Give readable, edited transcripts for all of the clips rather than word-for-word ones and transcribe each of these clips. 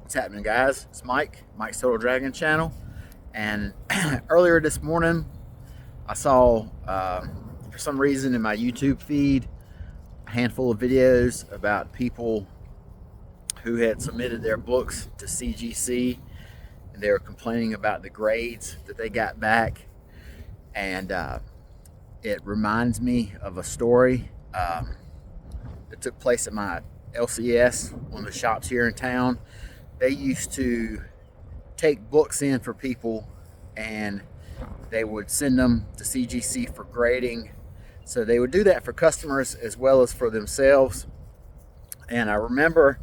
What's happening, guys? It's Mike's Total Dragon channel. And earlier this morning, I saw, for some reason in my YouTube feed, a handful of videos about people who had submitted their books to CGC, and they were complaining about the grades that they got back. And it reminds me of a story that took place at my LCS, one of the shops here in town. They used to take books in for people and they would send them to CGC for grading. So they would do that for customers as well as for themselves. And I remember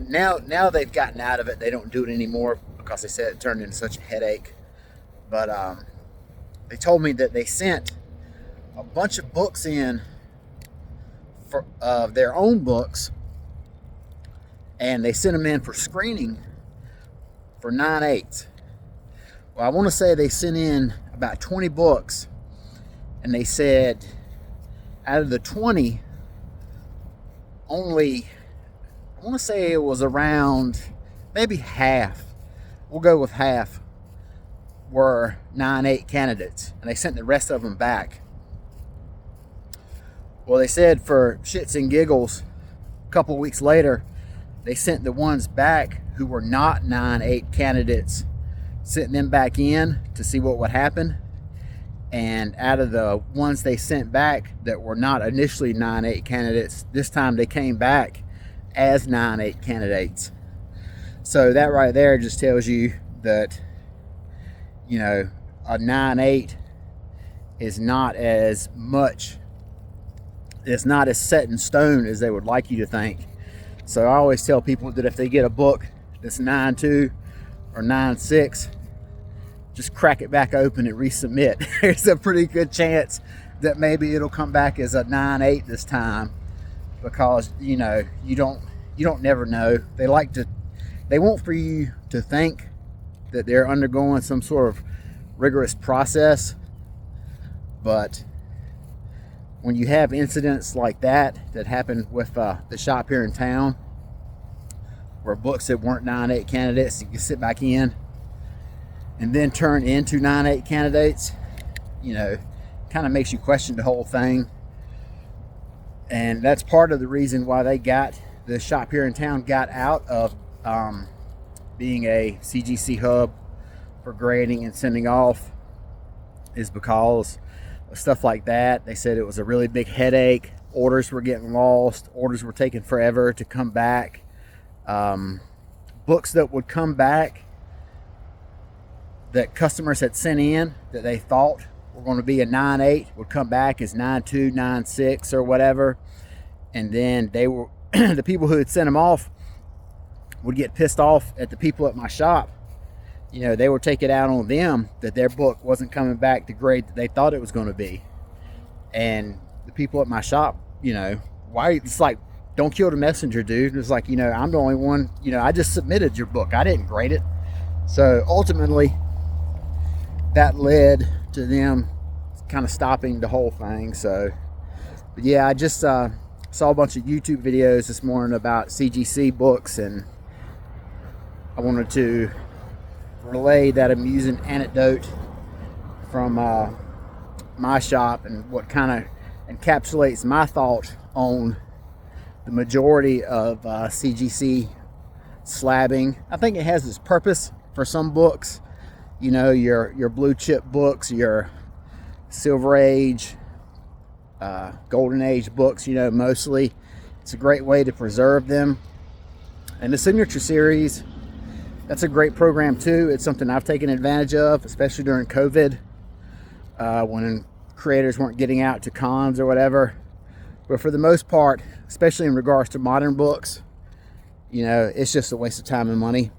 now they've gotten out of it. They don't do it anymore because they said it turned into such a headache. But they told me that they sent a bunch of books in for their own books, and they sent them in for screening for 9/8. Well, I want to say they sent in about 20 books, and they said out of the 20, only, I want to say it was around maybe half, we'll go with half, were 9/8 candidates, and they sent the rest of them back. Well, they said for shits and giggles, a couple weeks later, they sent the ones back who were not 9/8 candidates, sent them back in to see what would happen. And out of the ones they sent back that were not initially 9/8 candidates, this time they came back as 9/8 candidates. So that right there just tells you that, you know, a 9/8 is not as much, it's not as set in stone as they would like you to think. So I always tell people that if they get a book that's 9.2 or 9.6, just crack it back open and resubmit. There's a pretty good chance that maybe it'll come back as a 9.8 this time, because you know you don't never know. They want for you to think that they're undergoing some sort of rigorous process, but when you have incidents like that happen with the shop here in town, where books that weren't 9/8 candidates, you can sit back in and then turn into 9/8 candidates, you know, kind of makes you question the whole thing. And that's part of the reason why the shop here in town got out of being a CGC hub for grading and sending off, is because stuff like that. They said it was a really big headache. Orders were getting lost. Orders were taking forever to come back. Books that would come back that customers had sent in that they thought were going to be a 9/8 would come back as 9.2, 9.6 or whatever. And then they were the people who had sent them off would get pissed off at the people at my shop. You know, they would take it out on them that their book wasn't coming back the grade that they thought it was going to be. And the people at my shop, you know, it's like, don't kill the messenger, dude. It's like, you know, I'm the only one, you know, I just submitted your book. I didn't grade it. So ultimately, that led to them kind of stopping the whole thing. So, but yeah, I just saw a bunch of YouTube videos this morning about CGC books, and I wanted to relay that amusing anecdote from my shop, and what kind of encapsulates my thought on the majority of CGC slabbing. I think it has its purpose for some books, you know, your blue chip books, your Silver Age, Golden Age books, you know, mostly. It's a great way to preserve them. And the Signature Series, that's a great program too. It's something I've taken advantage of, especially during COVID, when creators weren't getting out to cons or whatever. But for the most part, especially in regards to modern books, you know, it's just a waste of time and money.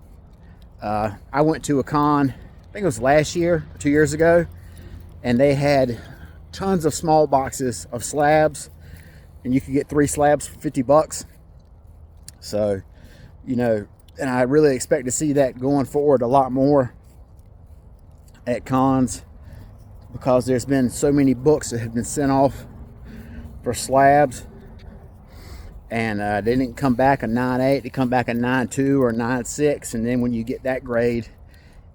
I went to a con, I think it was last year, 2 years ago, and they had tons of small boxes of slabs, and you could get 3 slabs for $50. So, you know, and I really expect to see that going forward a lot more at cons, because there's been so many books that have been sent off for slabs. and they didn't come back a 9.8. They come back a 9.2 or 9.6, and then when you get that grade,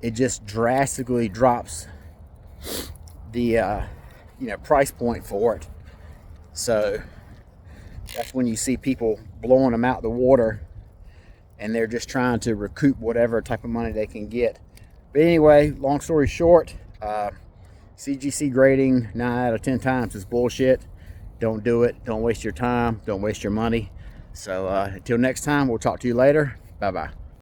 it just drastically drops the price point for it. So that's when you see people blowing them out the water, and they're just trying to recoup whatever type of money they can get. But anyway, long story short, CGC grading 9 out of 10 times is bullshit. Don't do it. Don't waste your time. Don't waste your money. So until next time, we'll talk to you later. Bye-bye.